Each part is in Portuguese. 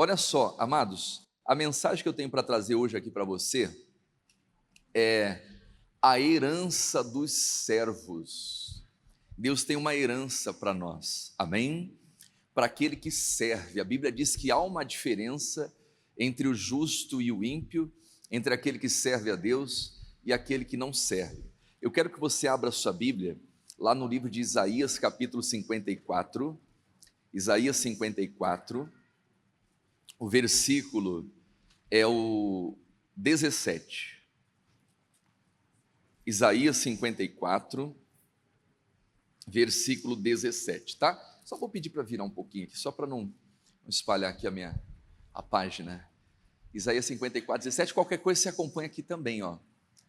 Olha só, amados, a mensagem que eu tenho para trazer hoje aqui para você é a herança dos servos. Deus tem uma herança para nós, amém? Para aquele que serve. A Bíblia diz que há uma diferença entre o justo e o ímpio, entre aquele que serve a Deus e aquele que não serve. Eu quero que você abra sua Bíblia lá no livro de Isaías, capítulo 54. Isaías 54, o versículo é o 17. Isaías 54, versículo 17, tá? Só vou pedir para virar um pouquinho aqui, só para não espalhar aqui a página. Isaías 54, 17, qualquer coisa você acompanha aqui também, ó.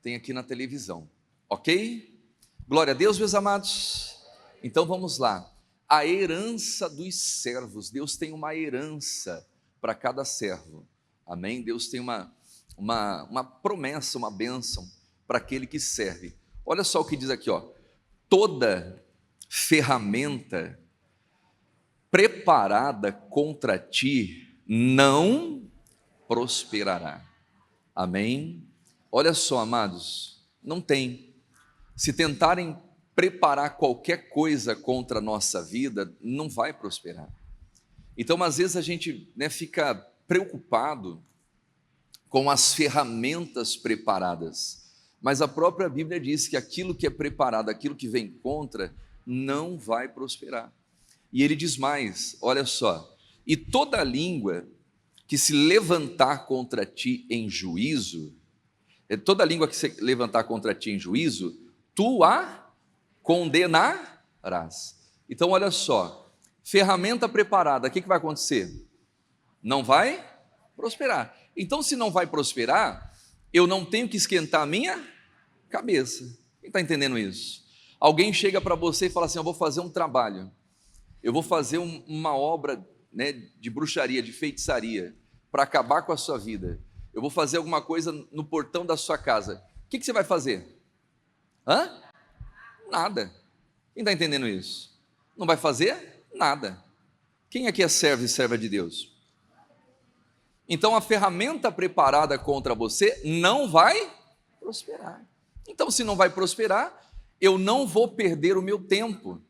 Tem aqui na televisão, ok? Glória a Deus, meus amados. Então vamos lá. A herança dos servos. Deus tem uma herança para cada servo, amém? Deus tem uma promessa, uma bênção para aquele que serve. Olha só o que diz aqui, ó. Toda ferramenta preparada contra ti não prosperará. Amém? Olha só, amados, não tem. Se tentarem preparar qualquer coisa contra a nossa vida, não vai prosperar. Então, às vezes a gente fica preocupado com as ferramentas preparadas, mas a própria Bíblia diz que aquilo que é preparado, aquilo que vem contra, não vai prosperar. E ele diz mais, olha só, e toda língua que se levantar contra ti em juízo, toda língua que se levantar contra ti em juízo, tu a condenarás. Então olha só, ferramenta preparada, o que vai acontecer? Não vai prosperar. Então se não vai prosperar, eu não tenho que esquentar a minha cabeça. Quem está entendendo isso? Alguém chega para você e fala assim, eu vou fazer um trabalho, eu vou fazer uma obra de bruxaria, de feitiçaria, para acabar com a sua vida. Eu vou fazer alguma coisa no portão da sua casa. O que você vai fazer? Nada. Quem está entendendo isso? Não vai fazer nada. Quem aqui é servo e serva de Deus? Então a ferramenta preparada contra você não vai prosperar. Então se não vai prosperar, eu não vou perder o meu tempo.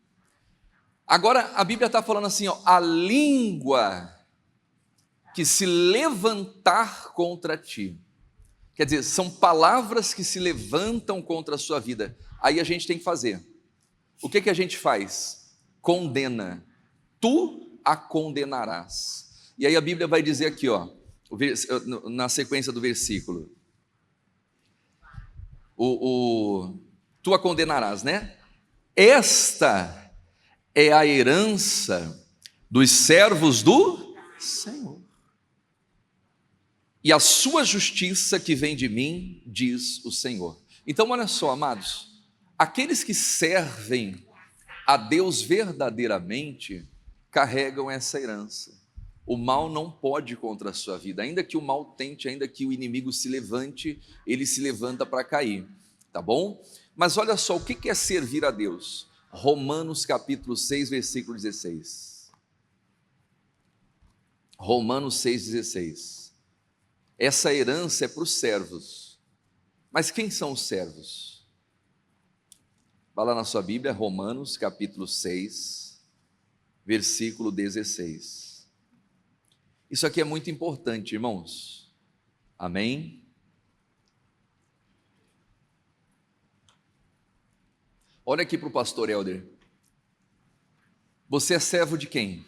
Agora a Bíblia está falando assim, ó, a língua que se levantar contra ti. Quer dizer, são palavras que se levantam contra a sua vida. Aí a gente tem que fazer. O que a gente faz? Condena. Tu a condenarás. E aí a Bíblia vai dizer aqui, ó, na sequência do versículo. Tu a condenarás, né? Esta é a herança dos servos do Senhor. E a sua justiça que vem de mim, diz o Senhor. Então, olha só, amados, aqueles que servem a Deus verdadeiramente, carregam essa herança. O mal não pode contra a sua vida, ainda que o mal tente, ainda que o inimigo se levante, ele se levanta para cair, tá bom? Mas olha só, o que é servir a Deus? Romanos capítulo 6, versículo 16. Romanos 6, 16. Essa herança é para os servos. Mas quem são os servos? Vai lá na sua Bíblia, Romanos capítulo 6, versículo 16. Isso aqui é muito importante, irmãos. Amém? Olha aqui para o pastor Helder. Você é servo de quem?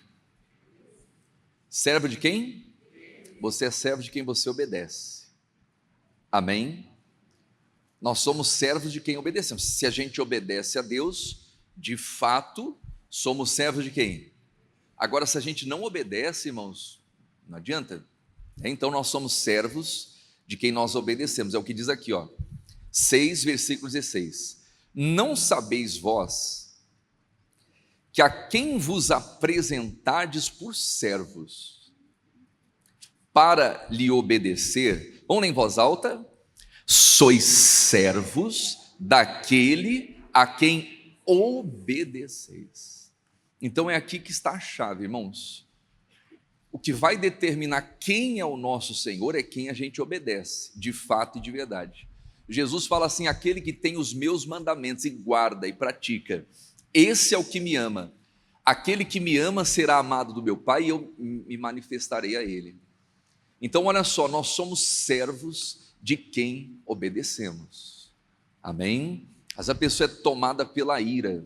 Servo de quem? Você é servo de quem você obedece. Amém? Nós somos servos de quem obedecemos. Se a gente obedece a Deus, de fato, somos servos de quem? Agora, se a gente não obedece, irmãos, não adianta. Então, nós somos servos de quem nós obedecemos. É o que diz aqui, ó, 6, versículo 16. Não sabeis vós que a quem vos apresentardes por servos, para lhe obedecer, vamos ler em voz alta, sois servos daquele a quem obedeceis. Então é aqui que está a chave, irmãos. o que vai determinar quem é o nosso Senhor é quem a gente obedece, de fato e de verdade. Jesus fala assim: aquele que tem os meus mandamentos e guarda e pratica, esse é o que me ama. Aquele que me ama será amado do meu Pai e eu me manifestarei a ele. Então, olha só, nós somos servos de quem obedecemos. Amém? Mas a pessoa é tomada pela ira,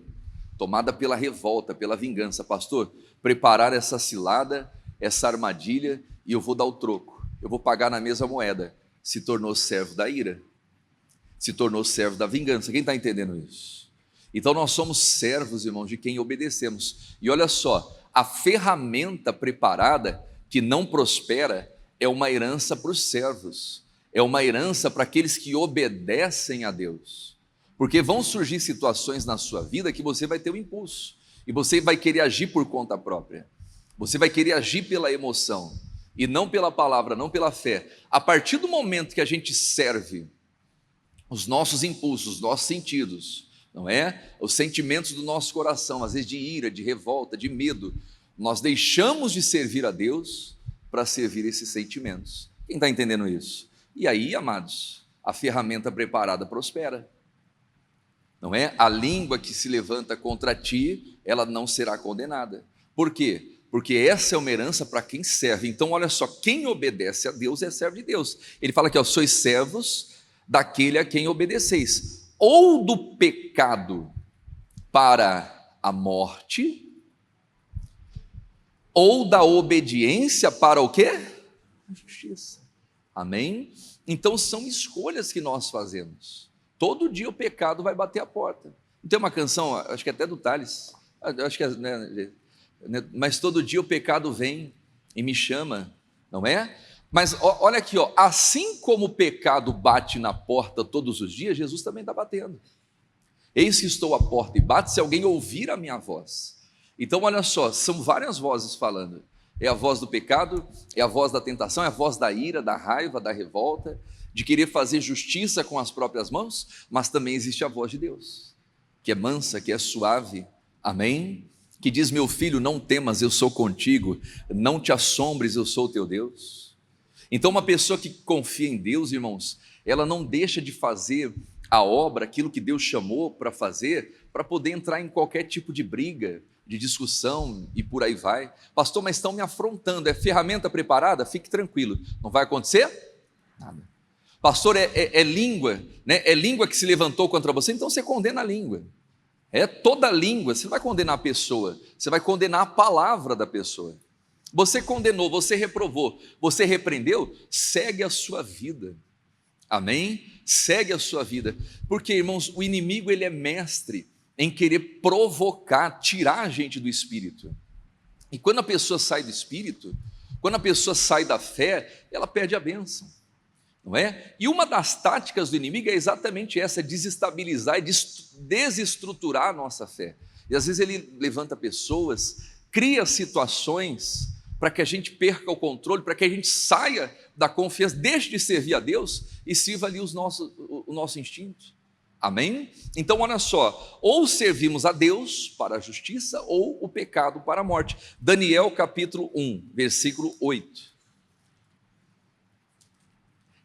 tomada pela revolta, pela vingança. Pastor, preparar essa cilada, essa armadilha, e eu vou dar o troco, eu vou pagar na mesma moeda. Se tornou servo da ira, se tornou servo da vingança. Quem está entendendo isso? Então nós somos servos, irmãos, de quem obedecemos. E olha só, a ferramenta preparada que não prospera é uma herança para os servos, é uma herança para aqueles que obedecem a Deus. Porque vão surgir situações na sua vida que você vai ter um impulso, e você vai querer agir por conta própria, você vai querer agir pela emoção, e não pela palavra, não pela fé. A partir do momento que a gente serve os nossos impulsos, os nossos sentidos, não é? Os sentimentos do nosso coração, às vezes de ira, de revolta, de medo, nós deixamos de servir a Deus para servir esses sentimentos. Quem está entendendo isso? E aí, amados, a ferramenta preparada prospera. Não é? A língua que se levanta contra ti, ela não será condenada. Por quê? Porque essa é uma herança para quem serve. Então, olha só, quem obedece a Deus é servo de Deus. Ele fala aqui, ó, sois servos daquele a quem obedeceis, ou do pecado para a morte, ou da obediência para o quê? A justiça. Amém? Então são escolhas que nós fazemos. Todo dia o pecado vai bater a porta. Não tem uma canção, acho que é até do Tales, acho que é, né, mas todo dia o pecado vem e me chama, não é? Mas olha aqui, ó, assim como o pecado bate na porta todos os dias, Jesus também está batendo. Eis que estou à porta e bato, se alguém ouvir a minha voz. Então olha só, são várias vozes falando. É a voz do pecado, é a voz da tentação, é a voz da ira, da raiva, da revolta, de querer fazer justiça com as próprias mãos, mas também existe a voz de Deus, que é mansa, que é suave, amém? Que diz, meu filho, não temas, eu sou contigo, não te assombres, eu sou o teu Deus. Então uma pessoa que confia em Deus, irmãos, ela não deixa de fazer a obra, aquilo que Deus chamou para fazer, para poder entrar em qualquer tipo de briga, de discussão e por aí vai. Pastor, mas estão me afrontando, é ferramenta preparada? Fique tranquilo, não vai acontecer nada. Pastor, é língua, né? É língua que se levantou contra você, então você condena a língua. É toda língua, você não vai condenar a pessoa, você vai condenar a palavra da pessoa. Você condenou, você reprovou, você repreendeu, segue a sua vida. Amém? Segue a sua vida. Porque, irmãos, o inimigo ele é mestre em querer provocar, tirar a gente do espírito. E quando a pessoa sai do espírito, quando a pessoa sai da fé, ela perde a bênção, não é? E uma das táticas do inimigo é exatamente essa, desestabilizar e desestruturar a nossa fé. E às vezes ele levanta pessoas, cria situações para que a gente perca o controle, para que a gente saia da confiança, deixe de servir a Deus e sirva ali o nosso instinto. Amém? Então olha só, ou servimos a Deus para a justiça ou o pecado para a morte. Daniel capítulo 1, versículo 8.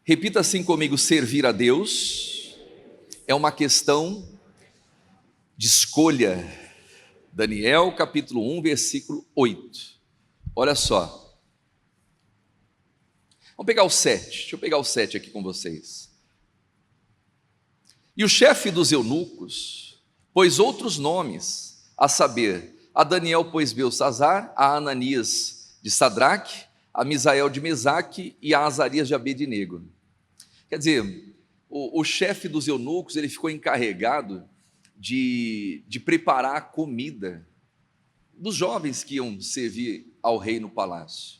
Repita assim comigo, servir a Deus é uma questão de escolha. Daniel capítulo 1, versículo 8. Olha só. Vamos pegar o 7, deixa eu pegar o 7 aqui com vocês. E o chefe dos eunucos pôs outros nomes, a saber, a Daniel pôs Beltsazar, a Ananias de Sadraque, a Misael de Mesaque e a Azarias de Abednego. Quer dizer, o chefe dos eunucos ele ficou encarregado de preparar a comida dos jovens que iam servir ao rei no palácio.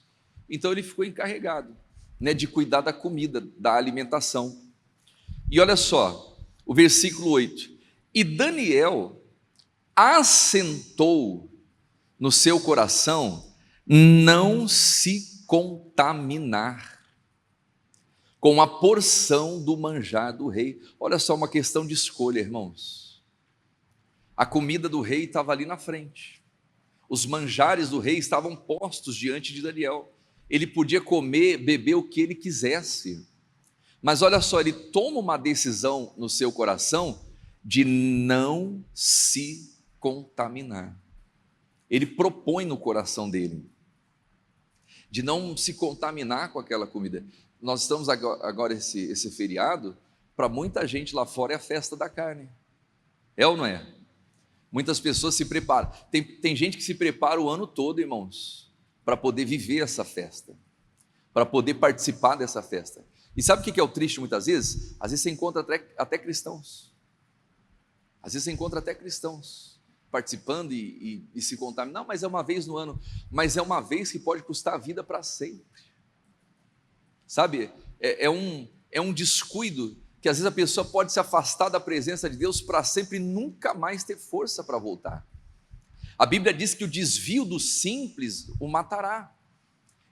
Então ele ficou encarregado, né, de cuidar da comida, da alimentação. E olha só, o versículo 8, e Daniel assentou no seu coração não se contaminar com a porção do manjar do rei. Olha só, uma questão de escolha, irmãos. A comida do rei estava ali na frente, os manjares do rei estavam postos diante de Daniel, ele podia comer, beber o que ele quisesse. Mas olha só, ele toma uma decisão no seu coração de não se contaminar. Ele propõe no coração dele de não se contaminar com aquela comida. Nós estamos agora esse feriado, para muita gente lá fora é a festa da carne. É ou não é? Muitas pessoas se preparam. Tem gente que se prepara o ano todo, irmãos, para poder viver essa festa, para poder participar dessa festa. E sabe o que é o triste muitas vezes? Às vezes você encontra até cristãos. Às vezes você encontra até cristãos participando e se contaminam. Não, mas é uma vez no ano. Mas é uma vez que pode custar a vida para sempre. Sabe? É um descuido que às vezes a pessoa pode se afastar da presença de Deus para sempre e nunca mais ter força para voltar. A Bíblia diz que o desvio do simples o matará.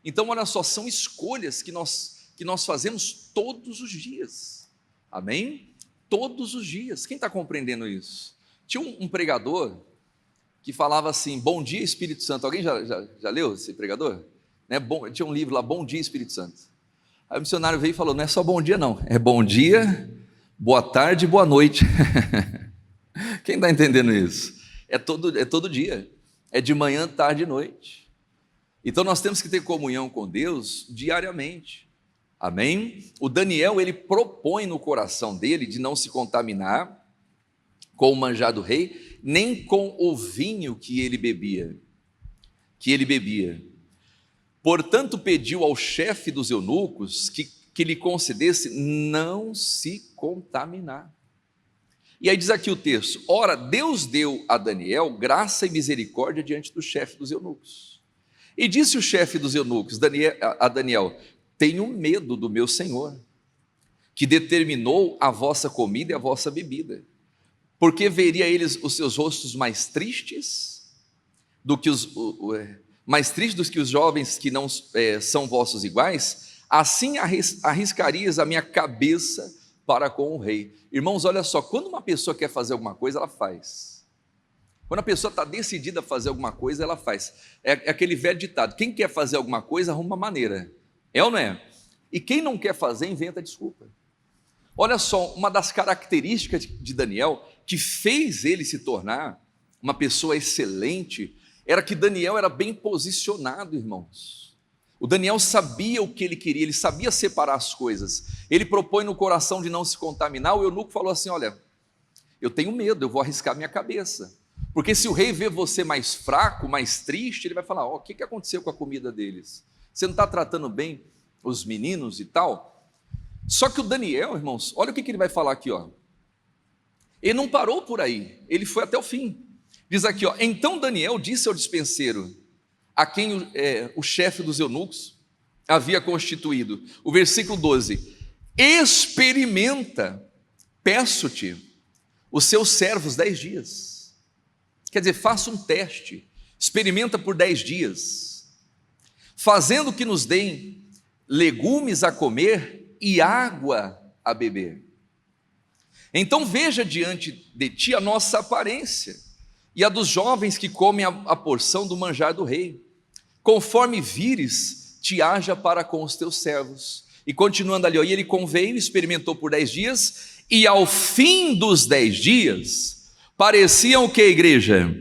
Então, olha só, são escolhas que nós fazemos todos os dias. Amém? Todos os dias. Quem está compreendendo isso? Tinha um pregador que falava assim: bom dia Espírito Santo. Alguém já leu esse pregador? Né? Tinha um livro lá, Bom Dia Espírito Santo. Aí o missionário veio e falou: não é só bom dia não, é bom dia, boa tarde e boa noite. Quem está entendendo isso? É todo dia, é de manhã, tarde e noite. Então nós temos que ter comunhão com Deus diariamente. Amém? O Daniel, ele propõe no coração dele de não se contaminar com o manjar do rei, nem com o vinho que ele bebia. Portanto, pediu ao chefe dos eunucos que lhe concedesse não se contaminar. E aí diz aqui o texto: ora, Deus deu a Daniel graça e misericórdia diante do chefe dos eunucos. E disse o chefe dos eunucos a Daniel: tenho medo do meu Senhor, que determinou a vossa comida e a vossa bebida, porque veria eles os seus rostos mais tristes do que os jovens que não são vossos iguais, assim arriscarias a minha cabeça para com o rei. Irmãos, olha só, quando uma pessoa quer fazer alguma coisa, ela faz. Quando a pessoa está decidida a fazer alguma coisa, ela faz. É aquele velho ditado: quem quer fazer alguma coisa, arruma uma maneira. É ou não é? E quem não quer fazer, inventa desculpa. Olha só, uma das características de Daniel, que fez ele se tornar uma pessoa excelente, era que Daniel era bem posicionado, irmãos. O Daniel sabia o que ele queria, ele sabia separar as coisas. Ele propõe no coração de não se contaminar. O eunuco falou assim: olha, eu tenho medo, eu vou arriscar minha cabeça. Porque se o rei vê você mais fraco, mais triste, ele vai falar: o que aconteceu com a comida deles? Você não está tratando bem os meninos e tal? Só que o Daniel, irmãos, olha o que ele vai falar aqui, ó. Ele não parou por aí, ele foi até o fim. Diz aqui, ó: então Daniel disse ao dispenseiro, a quem o chefe dos eunucos havia constituído. O versículo 12: experimenta, peço-te, os seus servos 10 dias. Quer dizer, faça um teste, experimenta por 10 dias, fazendo que nos deem legumes a comer e água a beber. Então veja diante de ti a nossa aparência e a dos jovens que comem a porção do manjar do rei. Conforme vires, te haja para com os teus servos. E continuando ali, ó, e ele conveio, experimentou por 10 dias, e ao fim dos 10 dias, pareciam o que, igreja?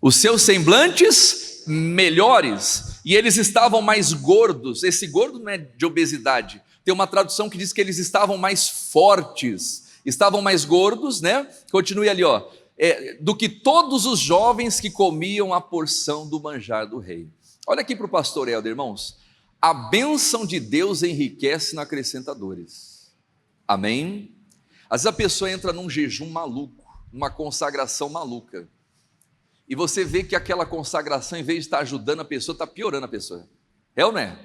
Os seus semblantes melhores, e eles estavam mais gordos. Esse gordo não é de obesidade. Tem uma tradução que diz que eles estavam mais fortes, estavam mais gordos, né? Continue ali, ó. Do que todos os jovens que comiam a porção do manjar do rei. Olha aqui para o pastor Helder, irmãos. A bênção de Deus enriquece e não acrescenta dores. Amém? Às vezes a pessoa entra num jejum maluco, numa consagração maluca, e você vê que aquela consagração, em vez de estar ajudando a pessoa, está piorando a pessoa. É ou não é?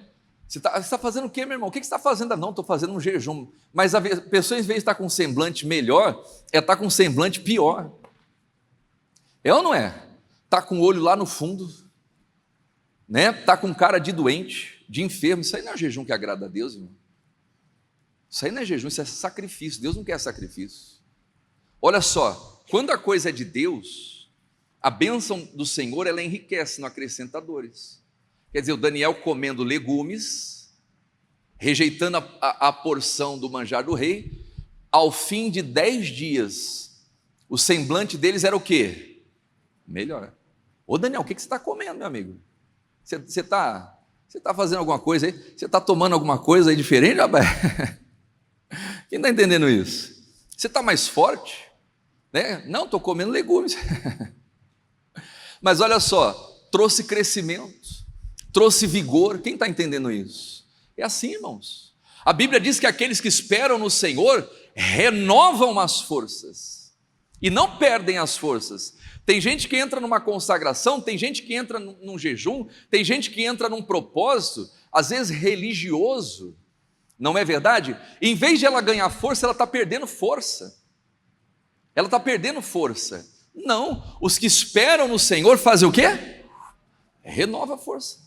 Você está fazendo o quê, meu irmão? O que você está fazendo? Não, estou fazendo um jejum. Mas a pessoa, em vez de estar com um semblante melhor, está com um semblante pior. É ou não é? Está com o olho lá no fundo, né? Está com cara de doente, de enfermo. Isso aí não é jejum que agrada a Deus, irmão. Isso aí não é jejum, isso é sacrifício. Deus não quer sacrifício. Olha só, quando a coisa é de Deus, a bênção do Senhor, ela enriquece, não acrescenta dores. Quer dizer, o Daniel comendo legumes, rejeitando a porção do manjar do rei. Ao fim de 10 dias, o semblante deles era o quê? Melhor. Ô Daniel, o que você está comendo, meu amigo? Você está fazendo alguma coisa aí? Você está tomando alguma coisa aí diferente, rapaz? Quem está entendendo isso? Você está mais forte? Né? Não, estou comendo legumes. Mas olha só, trouxe crescimento, trouxe vigor. Quem está entendendo isso? É assim, irmãos. A Bíblia diz que aqueles que esperam no Senhor renovam as forças e não perdem as forças. Tem gente que entra numa consagração, tem gente que entra num jejum, tem gente que entra num propósito, às vezes religioso, não é verdade? Em vez de ela ganhar força, ela está perdendo força. Ela está perdendo força. Não, os que esperam no Senhor fazem o quê? Renova a força.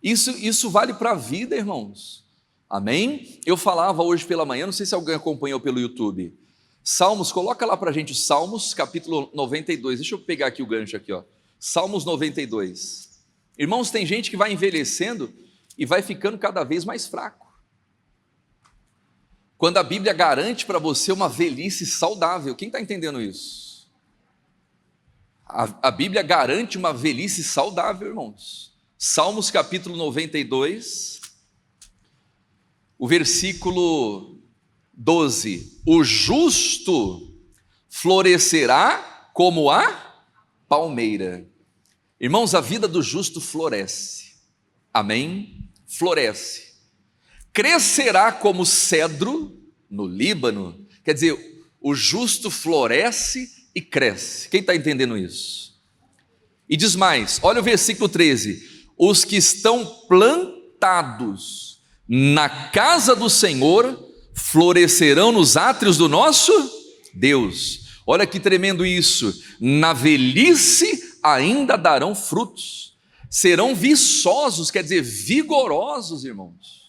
Isso vale para a vida, irmãos. Amém? Eu falava hoje pela manhã, não sei se alguém acompanhou pelo YouTube. Salmos, coloca lá para a gente Salmos, capítulo 92. Deixa eu pegar aqui o gancho aqui, ó. Salmos 92. Irmãos, tem gente que vai envelhecendo e vai ficando cada vez mais fraco. Quando a Bíblia garante para você uma velhice saudável, quem está entendendo isso? A Bíblia garante uma velhice saudável, irmãos. Salmos capítulo 92, o versículo 12: o justo florescerá como a palmeira. Irmãos, a vida do justo floresce, amém? Floresce. Crescerá como cedro no Líbano. Quer dizer, o justo floresce e cresce. Quem está entendendo isso? E diz mais, olha o versículo 13: os que estão plantados na casa do Senhor florescerão nos átrios do nosso Deus. Olha que tremendo isso. Na velhice ainda darão frutos, serão viçosos, quer dizer, vigorosos, irmãos.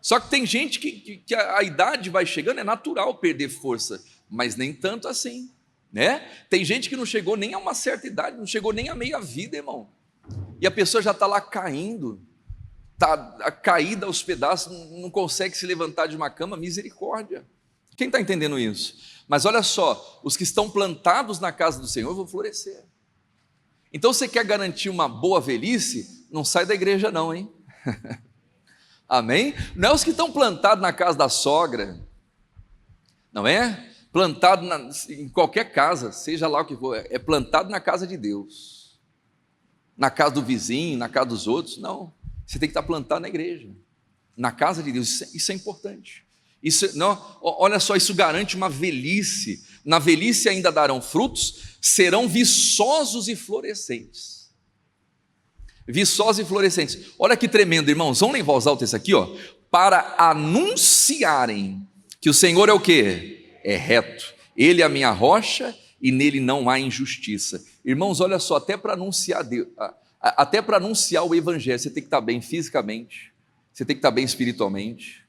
Só que tem gente que a idade vai chegando, é natural perder força, mas nem tanto assim, né? Tem gente que não chegou nem a uma certa idade, não chegou nem a meia vida, irmão, e a pessoa já está lá caindo, está caída aos pedaços, não consegue se levantar de uma cama. Misericórdia. Quem está entendendo isso? Mas olha só, os que estão plantados na casa do Senhor vão florescer. Então você quer garantir uma boa velhice? Não sai da igreja não, hein? Amém? Não é os que estão plantados na casa da sogra, não é? Plantado em qualquer casa, seja lá o que for, é plantado na casa de Deus, na casa do vizinho, na casa dos outros. Não, você tem que estar plantado na igreja, na casa de Deus. Isso é importante. Não, olha só, isso garante uma velhice. Na velhice ainda darão frutos, serão viçosos e florescentes. Viçosos e florescentes. Olha que tremendo, irmãos. Vamos ler em voz alta isso aqui, ó. Para anunciarem que o Senhor é o quê? É reto. Ele é a minha rocha e nele não há injustiça. Irmãos, olha só, até para anunciar Deus, até para anunciar o evangelho, você tem que estar bem fisicamente, você tem que estar bem espiritualmente.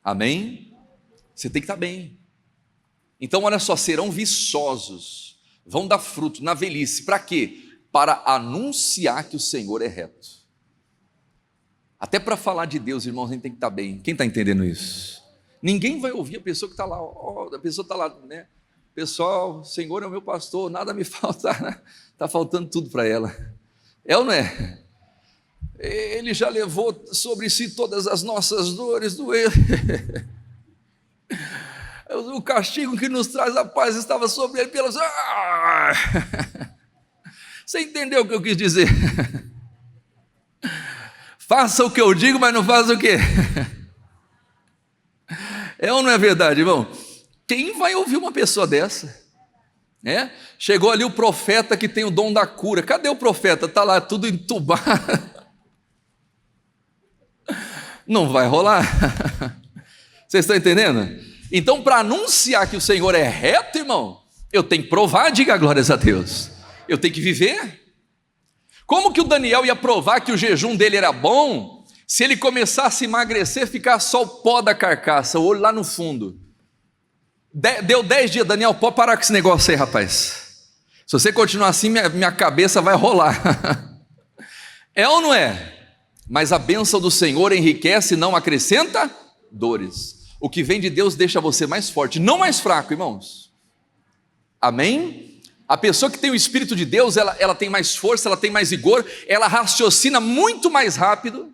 Amém? Você tem que estar bem. Então, olha só, serão viçosos, vão dar fruto na velhice. Para quê? Para anunciar que o Senhor é reto. Até para falar de Deus, irmãos, a gente tem que estar bem. Quem está entendendo isso? Ninguém vai ouvir a pessoa que está lá, a pessoa está lá, né? Pessoal, o Senhor é o meu pastor, nada me falta, né? Está faltando tudo para ela. É ou não é? Ele já levou sobre si todas as nossas dores, doeu. O castigo que nos traz a paz estava sobre ele pelas... Você entendeu o que eu quis dizer? Faça o que eu digo, mas não faça o quê? É ou não é verdade, irmão? Quem vai ouvir uma pessoa dessa? Chegou ali o profeta que tem o dom da cura. Cadê o profeta? Está lá tudo entubado. Não vai rolar. Vocês estão entendendo? Então, para anunciar que o Senhor é reto, irmão, eu tenho que provar, diga glórias a Deus. Eu tenho que viver. Como que o Daniel ia provar que o jejum dele era bom, se ele começasse a emagrecer, ficar só o pó da carcaça, o olho lá no fundo? Deu 10 dias, Daniel, pode parar com esse negócio aí, rapaz. Se você continuar assim, minha cabeça vai rolar. É ou não é? Mas a bênção do Senhor enriquece e não acrescenta dores. O que vem de Deus deixa você mais forte, não mais fraco, irmãos. Amém? A pessoa que tem o Espírito de Deus, ela tem mais força, ela tem mais vigor, ela raciocina muito mais rápido.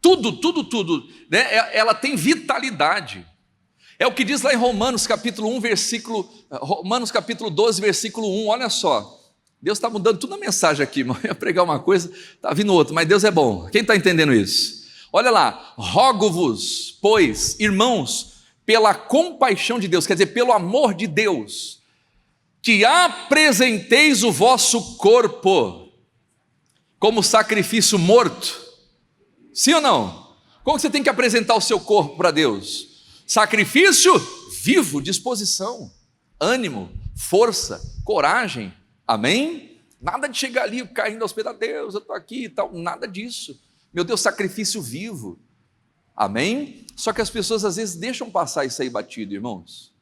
Tudo, né? Ela tem vitalidade. É o que diz lá em Romanos capítulo 12, versículo 1, olha só. Deus está mudando tudo na mensagem aqui, irmão. Eu ia pregar uma coisa, está vindo outra, mas Deus é bom. Quem está entendendo isso? Olha lá, rogo-vos, pois, irmãos, pela compaixão de Deus, quer dizer, pelo amor de Deus, que apresenteis o vosso corpo como sacrifício morto. Sim ou não? Como você tem que apresentar o seu corpo para Deus? Sacrifício vivo, disposição, ânimo, força, coragem. Amém? Nada de chegar ali caindo aos pés de Deus, eu estou aqui e tal, nada disso. Meu Deus, sacrifício vivo. Amém? Só que as pessoas às vezes deixam passar isso aí batido, irmãos.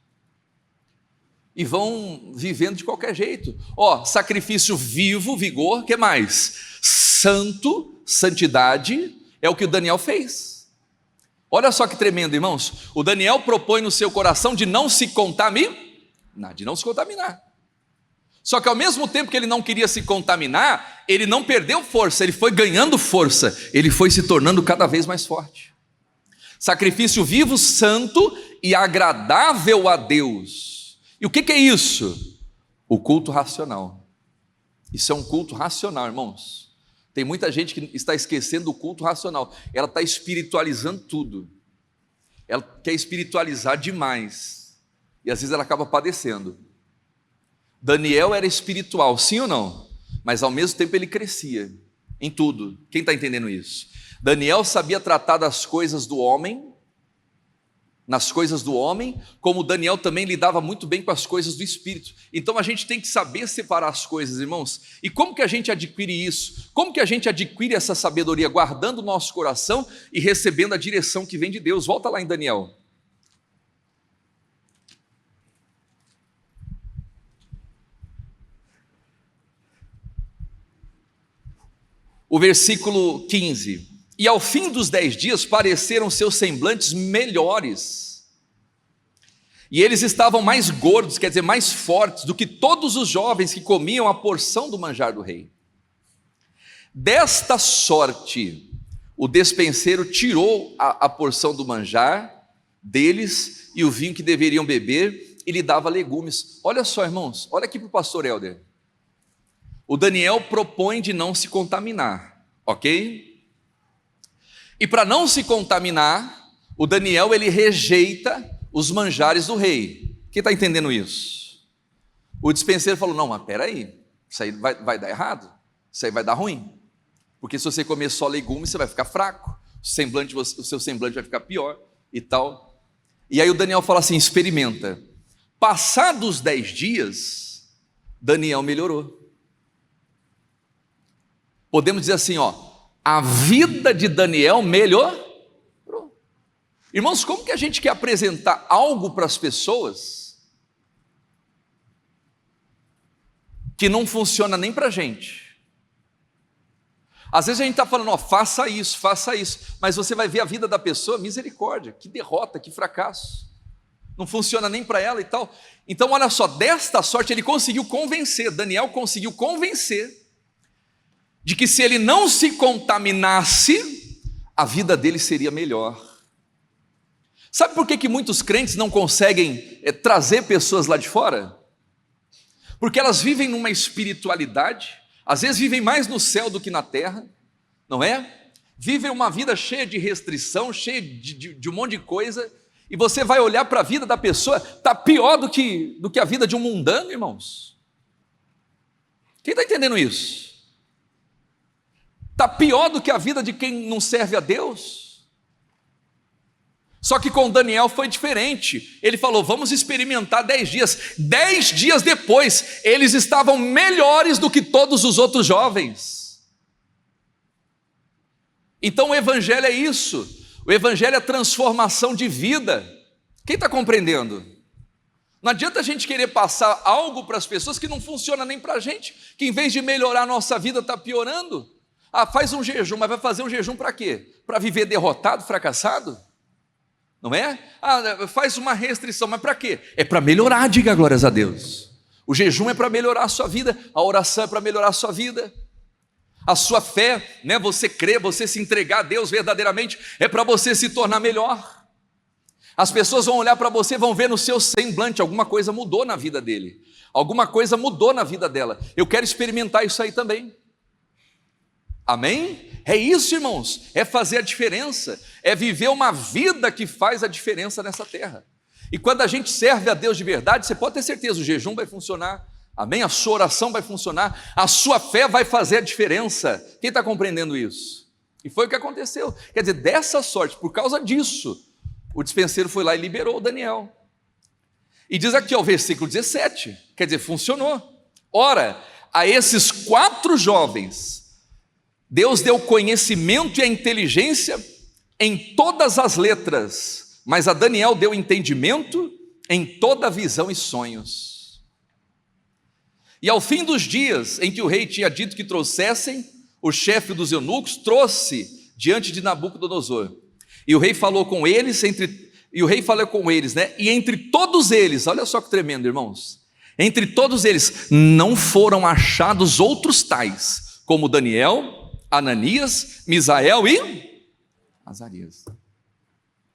E vão vivendo de qualquer jeito. Sacrifício vivo, vigor, o que mais? Santo, santidade, é o que o Daniel fez. Olha só que tremendo, irmãos. O Daniel propõe no seu coração de não se contaminar. Só que ao mesmo tempo que ele não queria se contaminar, ele não perdeu força, ele foi ganhando força, ele foi se tornando cada vez mais forte. Sacrifício vivo, santo e agradável a Deus. E o que é isso? O culto racional. Isso é um culto racional, irmãos. Tem muita gente que está esquecendo do culto racional. Ela está espiritualizando tudo. Ela quer espiritualizar demais. E às vezes ela acaba padecendo. Daniel era espiritual, sim ou não? Mas ao mesmo tempo ele crescia em tudo. Quem está entendendo isso? Daniel sabia tratar das coisas do homem, como Daniel também lidava muito bem com as coisas do Espírito. Então a gente tem que saber separar as coisas, irmãos. E como que a gente adquire isso? Como que a gente adquire essa sabedoria? Guardando o nosso coração e recebendo a direção que vem de Deus. Volta lá em Daniel. O versículo 15. E ao fim dos 10 dias pareceram seus semblantes melhores, e eles estavam mais gordos, quer dizer, mais fortes do que todos os jovens que comiam a porção do manjar do rei. Desta sorte, o despenseiro tirou a porção do manjar deles e o vinho que deveriam beber e lhe dava legumes. Olha só, irmãos, olha aqui para o pastor Helder. O Daniel propõe de não se contaminar, ok? E para não se contaminar, o Daniel ele rejeita os manjares do rei. Quem está entendendo isso? O despenseiro falou, não, mas peraí, isso aí vai dar errado, isso aí vai dar ruim, porque se você comer só legumes, você vai ficar fraco, o seu semblante vai ficar pior e tal. E aí o Daniel fala assim, experimenta. Passados 10 dias, Daniel melhorou. Podemos dizer assim, a vida de Daniel melhorou. Irmãos, como que a gente quer apresentar algo para as pessoas que não funciona nem para a gente? Às vezes a gente está falando, faça isso, mas você vai ver a vida da pessoa, misericórdia, que derrota, que fracasso. Não funciona nem para ela e tal. Então olha só, desta sorte ele conseguiu convencer, Daniel conseguiu convencer de que se ele não se contaminasse, a vida dele seria melhor. Sabe por que muitos crentes não conseguem trazer pessoas lá de fora? Porque elas vivem numa espiritualidade, às vezes vivem mais no céu do que na terra, não é? Vivem uma vida cheia de restrição, cheia de um monte de coisa, e você vai olhar para a vida da pessoa, está pior do que a vida de um mundano, irmãos. Quem está entendendo isso? Está pior do que a vida de quem não serve a Deus. Só que com Daniel foi diferente. Ele falou, vamos experimentar 10 dias. 10 dias depois, eles estavam melhores do que todos os outros jovens. Então o evangelho é isso. O evangelho é transformação de vida. Quem está compreendendo? Não adianta a gente querer passar algo para as pessoas que não funciona nem para a gente, que em vez de melhorar a nossa vida está piorando. Ah, faz um jejum, mas vai fazer um jejum para quê? Para viver derrotado, fracassado? Não é? Ah, faz uma restrição, mas para quê? É para melhorar, diga glórias a Deus. O jejum é para melhorar a sua vida, a oração é para melhorar a sua vida. A sua fé, né? Você crer, você se entregar a Deus verdadeiramente, é para você se tornar melhor. As pessoas vão olhar para você, vão ver no seu semblante, alguma coisa mudou na vida dele, alguma coisa mudou na vida dela. Eu quero experimentar isso aí também. Amém? É isso, irmãos, é fazer a diferença, é viver uma vida que faz a diferença nessa terra. E quando a gente serve a Deus de verdade, você pode ter certeza, o jejum vai funcionar, amém? A sua oração vai funcionar, a sua fé vai fazer a diferença. Quem está compreendendo isso? E foi o que aconteceu. Quer dizer, dessa sorte, por causa disso, o dispenseiro foi lá e liberou o Daniel. E diz aqui, ó, o versículo 17, quer dizer, funcionou. Ora, a esses 4 jovens, Deus deu conhecimento e a inteligência em todas as letras, mas a Daniel deu entendimento em toda visão e sonhos. E ao fim dos dias em que o rei tinha dito que trouxessem, o chefe dos eunucos trouxe diante de Nabucodonosor. E o rei falou com eles, né? E entre todos eles, olha só que tremendo, irmãos. Entre todos eles não foram achados outros tais, como Daniel, Ananias, Misael e Azarias.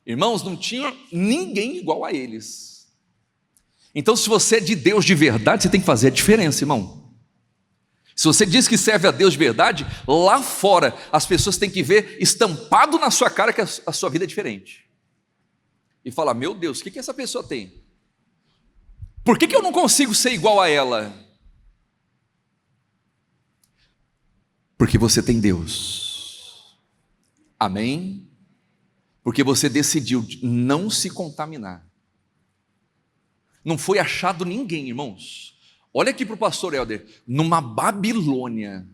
Irmãos, não tinha ninguém igual a eles. Então, se você é de Deus de verdade, você tem que fazer a diferença, irmão. Se você diz que serve a Deus de verdade, lá fora as pessoas têm que ver estampado na sua cara que a sua vida é diferente. E falar, meu Deus, o que essa pessoa tem? Por que eu não consigo ser igual a ela? Porque você tem Deus. Amém? Porque você decidiu não se contaminar. Não foi achado ninguém, irmãos. Olha aqui para o pastor Helder. Na Babilônia,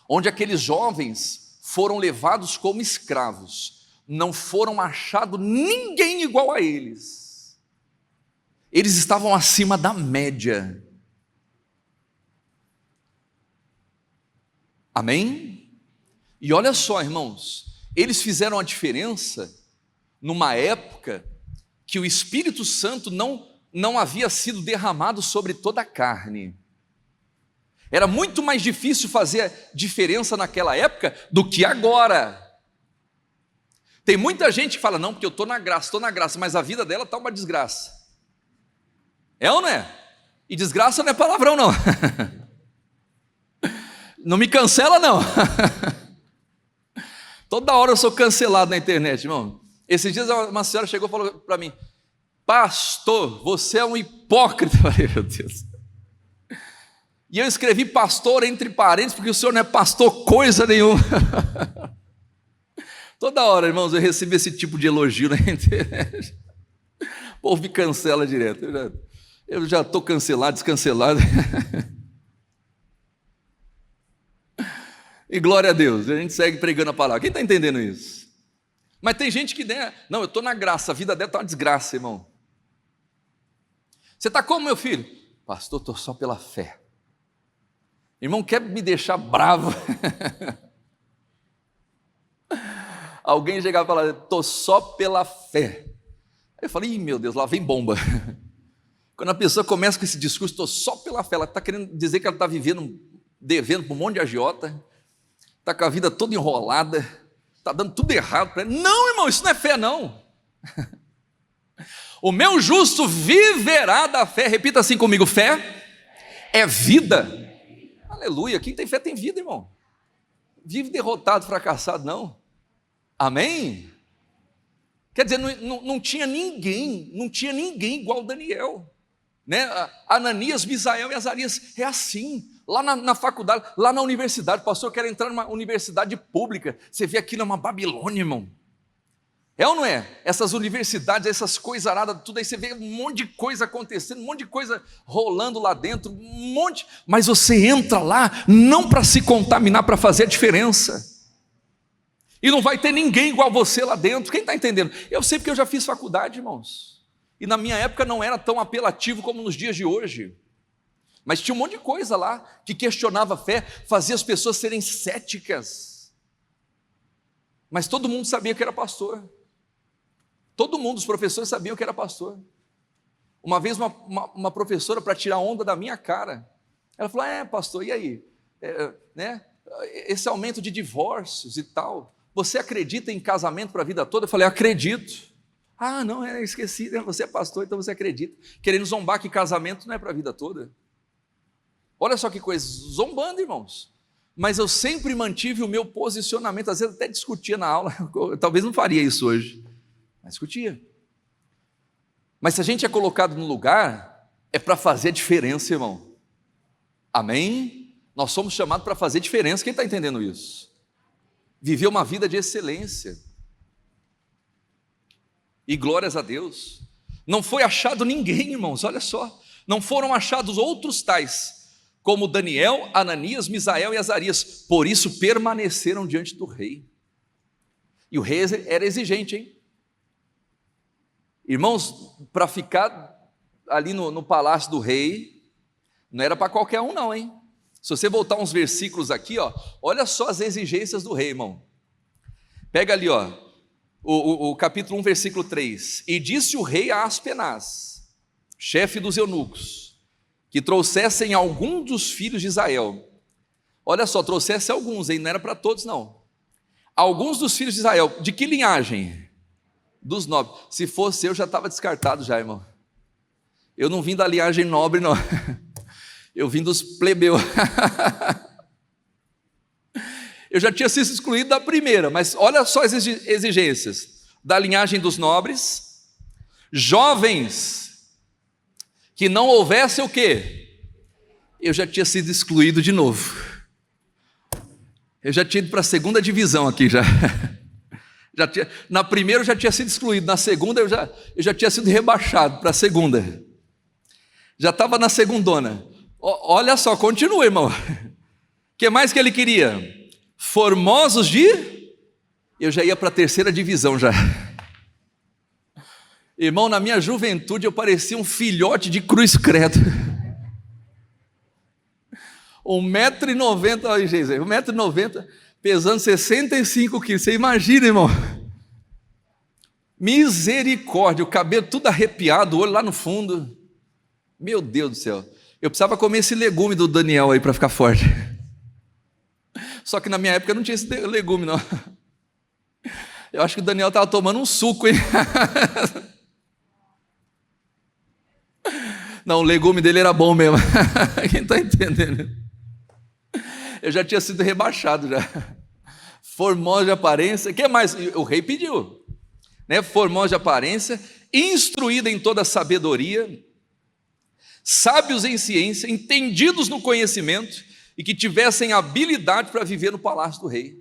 onde aqueles jovens foram levados como escravos, não foram achados ninguém igual a eles. Eles estavam acima da média. Amém? E olha só, irmãos, eles fizeram a diferença numa época que o Espírito Santo não havia sido derramado sobre toda a carne. Era muito mais difícil fazer diferença naquela época do que agora. Tem muita gente que fala, não, porque eu estou na graça, mas a vida dela está uma desgraça. É ou não é? E desgraça não é palavrão, não. Não me cancela, não. Toda hora eu sou cancelado na internet, irmão. Esses dias uma senhora chegou e falou para mim, pastor, você é um hipócrita. Eu falei, meu Deus. E eu escrevi pastor entre parênteses, porque o senhor não é pastor coisa nenhuma. Toda hora, irmãos, eu recebo esse tipo de elogio na internet. O povo me cancela direto. Eu já estou cancelado, descancelado. E glória a Deus, a gente segue pregando a palavra. Quem está entendendo isso? Mas tem gente que, não, eu estou na graça, a vida dela está uma desgraça, irmão. Você está como, meu filho? Pastor, estou só pela fé. Irmão, quer me deixar bravo? Alguém chegava e falava, estou só pela fé. Aí eu falei, meu Deus, lá vem bomba. Quando a pessoa começa com esse discurso, estou só pela fé, ela está querendo dizer que ela está devendo para um monte de agiota, está com a vida toda enrolada, está dando tudo errado para ele. Não, irmão, isso não é fé, não. O meu justo viverá da fé. Repita assim comigo, fé é vida. Aleluia, quem tem fé tem vida, irmão. Vive derrotado, fracassado, não. Amém? Quer dizer, não tinha ninguém igual Daniel, né? Ananias, Misael e Azarias, é assim. Lá na faculdade, lá na universidade, pastor, eu quero entrar numa universidade pública. Você vê aquilo, é uma Babilônia, irmão. É ou não é? Essas universidades, essas coisas aradas, tudo aí, você vê um monte de coisa acontecendo, um monte de coisa rolando lá dentro, um monte. Mas você entra lá, não para se contaminar, para fazer a diferença. E não vai ter ninguém igual você lá dentro. Quem está entendendo? Eu sei porque eu já fiz faculdade, irmãos. E na minha época não era tão apelativo como nos dias de hoje. Mas tinha um monte de coisa lá que questionava a fé, fazia as pessoas serem céticas. Mas todo mundo sabia que era pastor. Todo mundo, os professores sabiam que era pastor. Uma vez uma professora, para tirar onda da minha cara, ela falou: pastor, e aí? Né? Esse aumento de divórcios e tal, você acredita em casamento para a vida toda? Eu falei: acredito. Ah, não, esqueci, né? Você é pastor, então você acredita. Querendo zombar que casamento não é para a vida toda. Olha só que coisa, zombando, irmãos. Mas eu sempre mantive o meu posicionamento, às vezes até discutia na aula, eu talvez não faria isso hoje, mas discutia. Mas se a gente é colocado no lugar, é para fazer a diferença, irmão. Amém? Nós somos chamados para fazer diferença, quem está entendendo isso? Viver uma vida de excelência. E glórias a Deus. Não foi achado ninguém, irmãos, olha só. Não foram achados outros tais, como Daniel, Ananias, Misael e Azarias. Por isso permaneceram diante do rei. E o rei era exigente, hein? Irmãos, para ficar ali no palácio do rei, não era para qualquer um não, hein? Se você voltar uns versículos aqui, ó, olha só as exigências do rei, irmão. Pega ali, ó, o capítulo 1, versículo 3. E disse o rei a Aspenaz, chefe dos eunucos, que trouxessem algum dos filhos de Israel. Olha só, trouxesse alguns, hein? Não era para todos não. Alguns dos filhos de Israel, de que linhagem? Dos nobres. Se fosse eu, já estava descartado já, irmão. Eu não vim da linhagem nobre, não. Eu vim dos plebeus. Eu já tinha sido excluído da primeira, mas olha só as exigências. Da linhagem dos nobres, jovens, que não houvesse o quê? Eu já tinha sido excluído de novo. Eu já tinha ido para a segunda divisão aqui já. Na primeira eu já tinha sido excluído, na segunda eu já tinha sido rebaixado para a segunda. Já estava na segundona. Olha só, continua, irmão. O que mais que ele queria? Formosos de... Eu já ia para a terceira divisão já. Irmão, na minha juventude eu parecia um filhote de cruz credo. 1,90 m, olha, Jesus, 1,90 m, pesando 65 quilos, você imagina, irmão? Misericórdia, o cabelo tudo arrepiado, o olho lá no fundo. Meu Deus do céu, eu precisava comer esse legume do Daniel aí para ficar forte. Só que na minha época não tinha esse legume não. Eu acho que o Daniel estava tomando um suco, hein? Não, o legume dele era bom mesmo. Quem está entendendo? Eu já tinha sido rebaixado já. Formosa de aparência, o que mais? O rei pediu, né? Formosa de aparência, instruída em toda sabedoria, sábios em ciência, entendidos no conhecimento e que tivessem habilidade para viver no palácio do rei.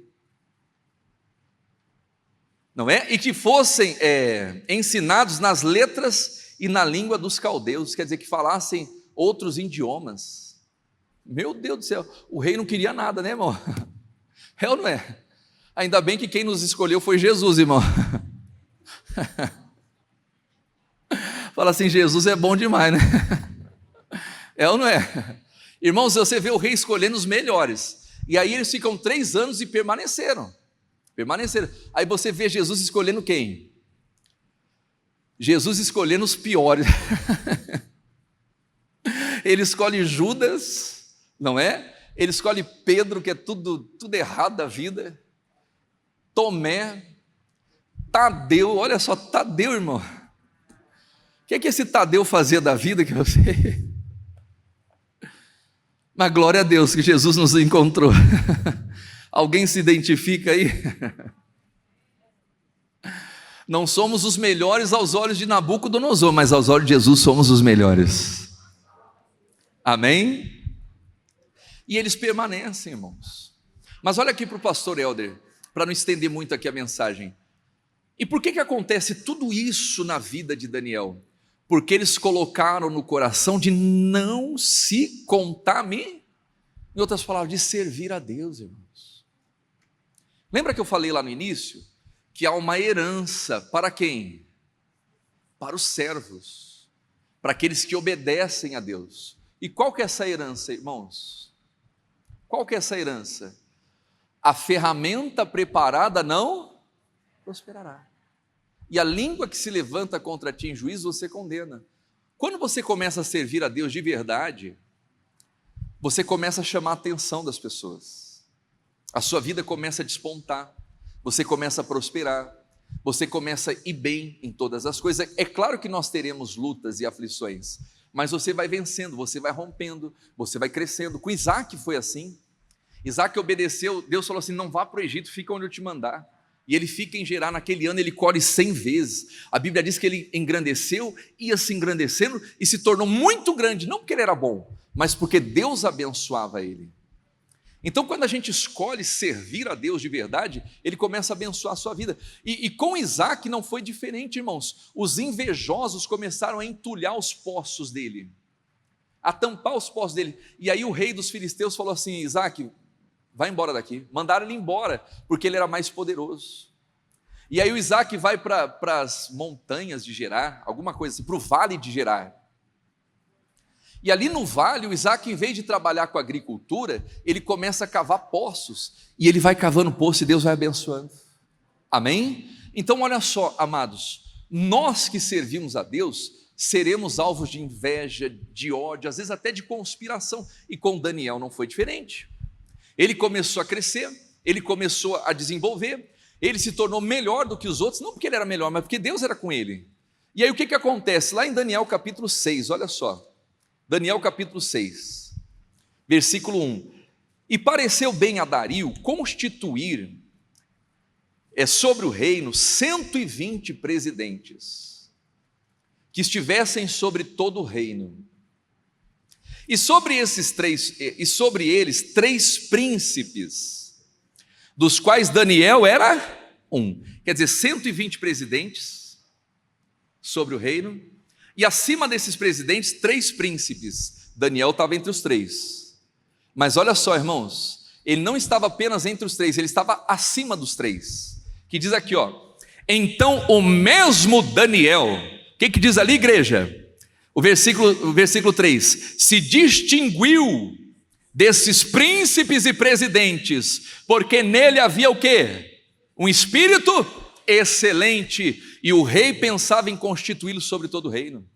Não é? E que fossem ensinados nas letras e na língua dos caldeus, quer dizer, que falassem outros idiomas. Meu Deus do céu, o rei não queria nada, né, irmão? É ou não é? Ainda bem que quem nos escolheu foi Jesus, irmão. Fala assim, Jesus é bom demais, né? É ou não é? Irmãos, você vê o rei escolhendo os melhores, e aí eles ficam 3 anos e permaneceram. Aí você vê Jesus escolhendo quem? Jesus escolhendo os piores. Ele escolhe Judas, não é? Ele escolhe Pedro, que é tudo errado da vida. Tomé, Tadeu, olha só, Tadeu, irmão. O que é que esse Tadeu fazia da vida que você... Mas glória a Deus que Jesus nos encontrou. Alguém se identifica aí? Não somos os melhores aos olhos de Nabucodonosor, mas aos olhos de Jesus somos os melhores. Amém? E eles permanecem, irmãos. Mas olha aqui para o pastor Helder, para não estender muito aqui a mensagem. E por que acontece tudo isso na vida de Daniel? Porque eles colocaram no coração de não se contaminar. Em outras palavras, de servir a Deus, irmãos. Lembra que eu falei lá no início? Que há uma herança para quem? Para os servos, para aqueles que obedecem a Deus. E qual que é essa herança, irmãos? Qual que é essa herança? A ferramenta preparada não prosperará. E a língua que se levanta contra ti em juízo, você condena. Quando você começa a servir a Deus de verdade, você começa a chamar a atenção das pessoas. A sua vida começa a despontar. Você começa a prosperar. Você começa a ir bem em todas as coisas. É claro que nós teremos lutas e aflições, mas você vai vencendo, você vai rompendo, você vai crescendo. Com Isaac foi assim. Isaac obedeceu, Deus falou assim: não vá para o Egito, fica onde eu te mandar. E ele fica em Gerar, naquele ano ele colhe 100 vezes. A Bíblia diz que ele engrandeceu, ia se engrandecendo e se tornou muito grande, não porque ele era bom, mas porque Deus abençoava ele. Então, quando a gente escolhe servir a Deus de verdade, Ele começa a abençoar a sua vida. E com Isaac não foi diferente, irmãos. Os invejosos começaram a entulhar os poços dele, a tampar os poços dele. E aí o rei dos filisteus falou assim: Isaac, vai embora daqui. Mandaram ele embora, porque ele era mais poderoso. E aí o Isaac vai para as montanhas de Gerar, alguma coisa assim, para o vale de Gerar. E ali no vale, o Isaac, em vez de trabalhar com agricultura, ele começa a cavar poços, e ele vai cavando poço e Deus vai abençoando. Amém? Então olha só, amados, nós que servimos a Deus, seremos alvos de inveja, de ódio, às vezes até de conspiração, e com Daniel não foi diferente. Ele começou a crescer, ele começou a desenvolver, ele se tornou melhor do que os outros, não porque ele era melhor, mas porque Deus era com ele. E aí o que acontece? Lá em Daniel capítulo 6, olha só, Daniel capítulo 6, versículo 1. E pareceu bem a Dario constituir sobre o reino 120 presidentes, que estivessem sobre todo o reino. E sobre eles 3 príncipes, dos quais Daniel era um. Quer dizer, 120 presidentes sobre o reino. E acima desses presidentes, 3 príncipes. Daniel estava entre os 3. Mas olha só, irmãos, ele não estava apenas entre os 3, ele estava acima dos 3. Que diz aqui, ó: então o mesmo Daniel, o que diz ali, igreja? O versículo 3: se distinguiu desses príncipes e presidentes, porque nele havia o quê? Um espírito excelente, e o rei pensava em constituí-lo sobre todo o reino.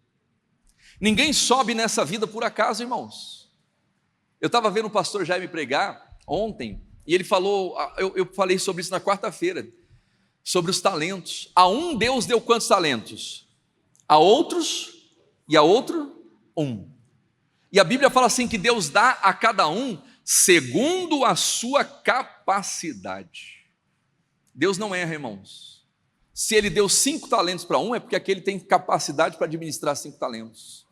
Ninguém sobe nessa vida por acaso, irmãos. Eu estava vendo o pastor Jaime pregar ontem, e ele falou, eu falei sobre isso na quarta-feira, sobre os talentos. A um Deus deu quantos talentos? A outros, e a outro, 1. E a Bíblia fala assim, que Deus dá a cada um segundo a sua capacidade. Deus não erra, irmãos. Se ele deu 5 talentos para um, é porque aquele tem capacidade para administrar 5 talentos.